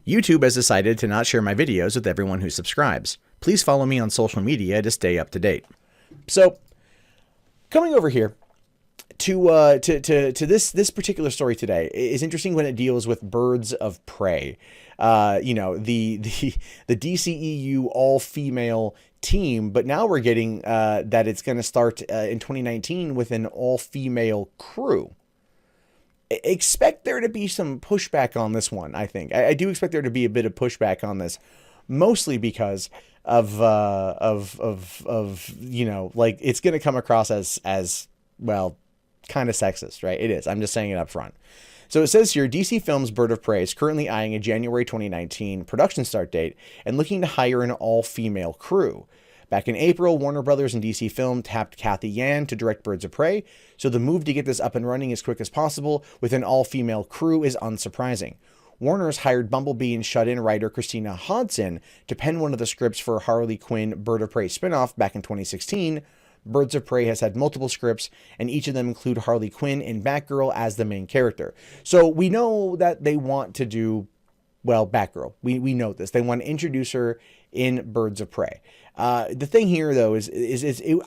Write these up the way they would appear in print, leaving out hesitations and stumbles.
YouTube has decided to not share my videos with everyone who subscribes. Please follow me on social media to stay up to date. So, coming over here to this particular story today is interesting when it deals with Birds of Prey. The DCEU all-female team, but now we're getting that it's going to start in 2019 with an all-female crew. Expect there to be some pushback on this one. I think I do expect there to be a bit of pushback on this, mostly because of like it's going to come across as well, kind of sexist, right? It is. I'm just saying it up front. So it says here, DC Films' Bird of Prey is currently eyeing a January 2019 production start date and looking to hire an all-female crew. Back in April, Warner Brothers and DC Film tapped Cathy Yan to direct Birds of Prey, so the move to get this up and running as quick as possible with an all-female crew is unsurprising. Warner's hired Bumblebee and shut-in writer Christina Hodson to pen one of the scripts for Harley Quinn Bird of Prey spinoff back in 2016. Birds of Prey has had multiple scripts, and each of them include Harley Quinn and Batgirl as the main character. So we know that they want to do, well, Batgirl. We know this. They want to introduce her in Birds of Prey. The thing here, though,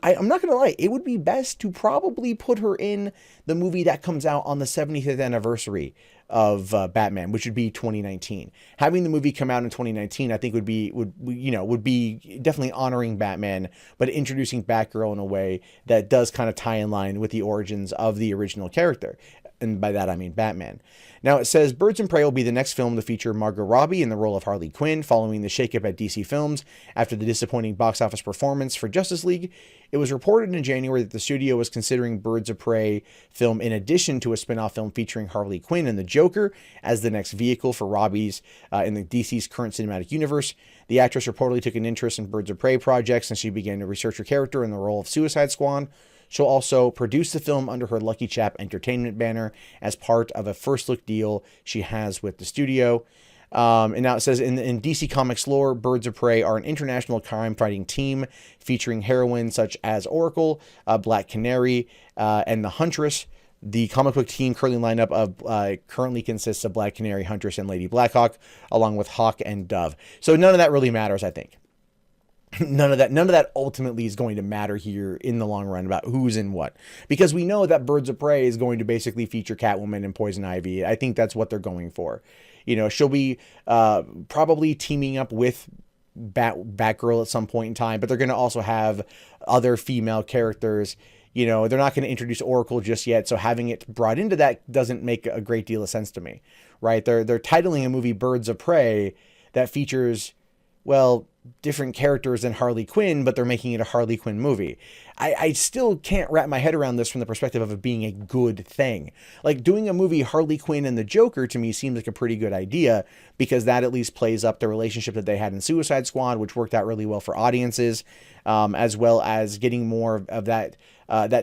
I'm not going to lie, it would be best to probably put her in the movie that comes out on the 75th anniversary of Batman, which would be 2019. Having the movie come out in 2019, I think would be definitely honoring Batman, but introducing Batgirl in a way that does kind of tie in line with the origins of the original character. And by that, I mean Batman. Now, it says Birds of Prey will be the next film to feature Margot Robbie in the role of Harley Quinn, following the shakeup at DC Films after the disappointing box office performance for Justice League. It was reported in January that the studio was considering Birds of Prey film in addition to a spin-off film featuring Harley Quinn and the Joker as the next vehicle for Robbie's in the DC's current cinematic universe. The actress reportedly took an interest in Birds of Prey projects since she began to research her character in the role of Suicide Squad. She'll also produce the film under her Lucky Chap Entertainment banner as part of a first look deal she has with the studio. And now it says in DC Comics lore, Birds of Prey are an international crime-fighting team featuring heroines such as Oracle, Black Canary, and the Huntress. The comic book team currently consists of Black Canary, Huntress, and Lady Blackhawk, along with Hawk and Dove. So none of that really matters, I think. None of that ultimately is going to matter here in the long run about who's in what, because we know that Birds of Prey is going to basically feature Catwoman and Poison Ivy. I think that's what they're going for. She'll be probably teaming up with Batgirl at some point in time, but they're going to also have other female characters. They're not going to introduce Oracle just yet, so having it brought into that doesn't make a great deal of sense to me, right? They're titling a movie Birds of Prey that features, well, different characters than Harley Quinn, but they're making it a Harley Quinn movie. I still can't wrap my head around this from the perspective of it being a good thing. Like, doing a movie Harley Quinn and the Joker to me seems like a pretty good idea, because that at least plays up the relationship that they had in Suicide Squad, which worked out really well for audiences, as well as getting more of that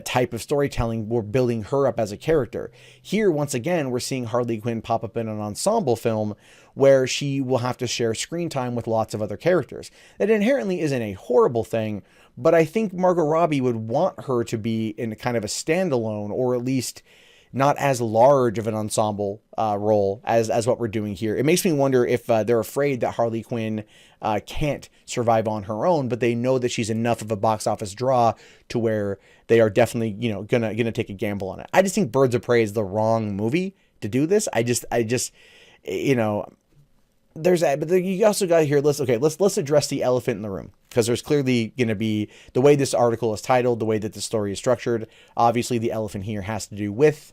type of storytelling. We're building her up as a character. Here, once again, we're seeing Harley Quinn pop up in an ensemble film where she will have to share screen time with lots of other characters. That inherently isn't a horrible thing, but I think Margot Robbie would want her to be in kind of a standalone, or at least not as large of an ensemble role as what we're doing here. It makes me wonder if they're afraid that Harley Quinn can't survive on her own, but they know that she's enough of a box office draw to where they are definitely, gonna take a gamble on it. I just think Birds of Prey is the wrong movie to do this. I just there's that, but you also got here. Let's address the elephant in the room, because there's clearly going to be, the way this article is titled, the way that the story is structured. Obviously, the elephant here has to do with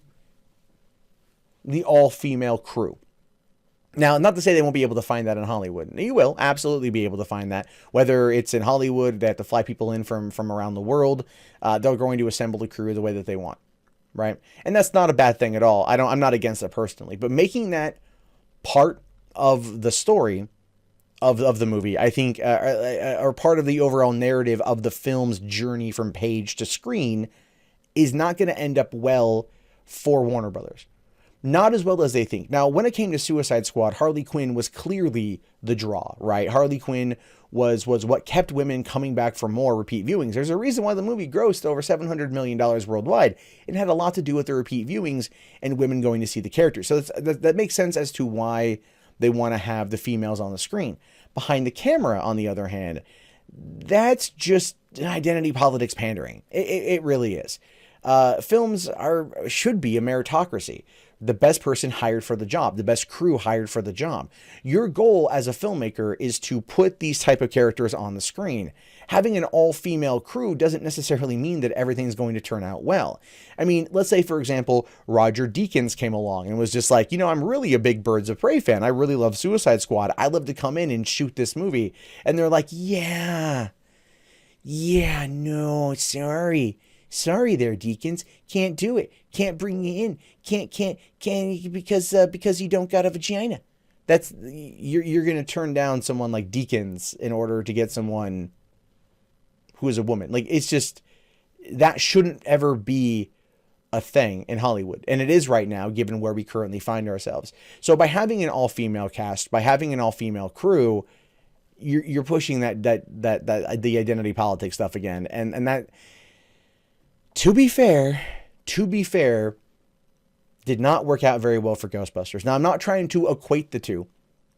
the all-female crew. Now, not to say they won't be able to find that in Hollywood. You will absolutely be able to find that. Whether it's in Hollywood, they have to fly people in from around the world. They're going to assemble a crew the way that they want, right? And that's not a bad thing at all. I'm not against it personally, but making that part of the story of the movie, I think, or part of the overall narrative of the film's journey from page to screen, is not going to end up well for Warner Brothers. Not as well as they think. Now, when it came to Suicide Squad, Harley Quinn was clearly the draw, right? Harley Quinn was what kept women coming back for more repeat viewings. There's a reason why the movie grossed over $700 million worldwide. It had a lot to do with the repeat viewings and women going to see the character. So that makes sense as to why They want to have the females on the screen. Behind the camera, on the other hand, that's just identity politics pandering. It really is. Films should be a meritocracy. The best person hired for the job, the best crew hired for the job. Your goal as a filmmaker is to put these type of characters on the screen. Having an all-female crew doesn't necessarily mean that everything's going to turn out well. I mean, let's say, for example, Roger Deakins came along and was just like, I'm really a big Birds of Prey fan. I really love Suicide Squad. I'd love to come in and shoot this movie. And they're like, yeah, no, sorry there, Deakins. Can't do it. Can't bring you in. Can't because you don't got a vagina. You're gonna turn down someone like Deakins in order to get someone who is a woman. Like, it's just, that shouldn't ever be a thing in Hollywood. And it is right now, given where we currently find ourselves. So by having an all-female cast, by having an all-female crew, you're pushing that the identity politics stuff again. And that, to be fair, did not work out very well for Ghostbusters. Now, I'm not trying to equate the two,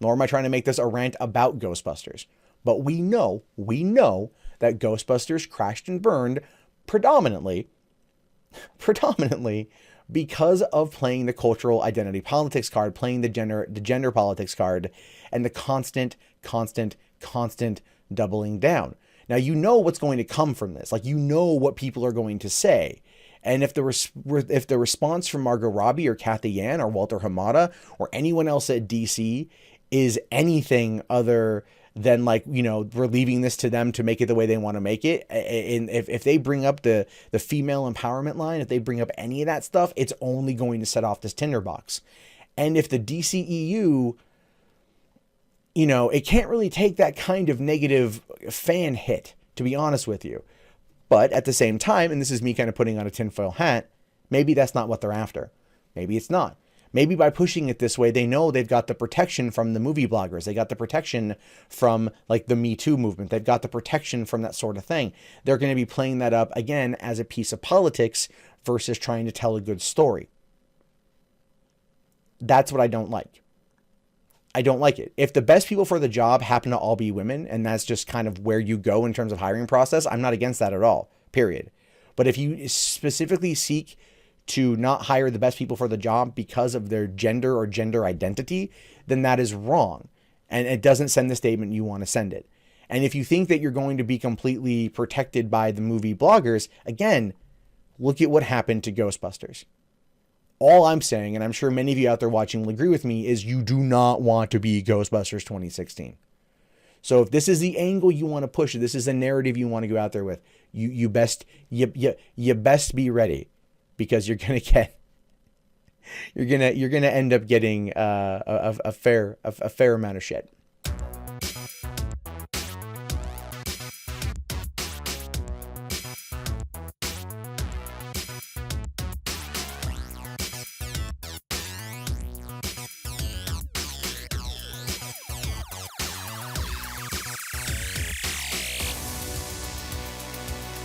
nor am I trying to make this a rant about Ghostbusters. But we know that Ghostbusters crashed and burned predominantly because of playing the cultural identity politics card, playing the gender politics card, and the constant doubling down. Now, what's going to come from this. Like, what people are going to say. And if the response from Margot Robbie or Cathy Yan or Walter Hamada or anyone else at DC is anything other than, like, we're leaving this to them to make it the way they want to make it. And if they bring up the female empowerment line, if they bring up any of that stuff, it's only going to set off this tinderbox. And if the DCEU, it can't really take that kind of negative fan hit, to be honest with you. But at the same time, and this is me kind of putting on a tinfoil hat, maybe that's not what they're after. Maybe it's not. Maybe by pushing it this way, they know they've got the protection from the movie bloggers. They got the protection from, like, the Me Too movement. They've got the protection from that sort of thing. They're going to be playing that up, again, as a piece of politics versus trying to tell a good story. That's what I don't like. I don't like it. If the best people for the job happen to all be women, and that's just kind of where you go in terms of hiring process, I'm not against that at all, period. But if you specifically seek to not hire the best people for the job because of their gender or gender identity, then that is wrong. And it doesn't send the statement you want to send it. And if you think that you're going to be completely protected by the movie bloggers, again, look at what happened to Ghostbusters. All I'm saying, and I'm sure many of you out there watching will agree with me, is you do not want to be Ghostbusters 2016. So if this is the angle you want to push, this is the narrative you want to go out there with, you best be ready, because you're gonna end up getting a fair amount of shit.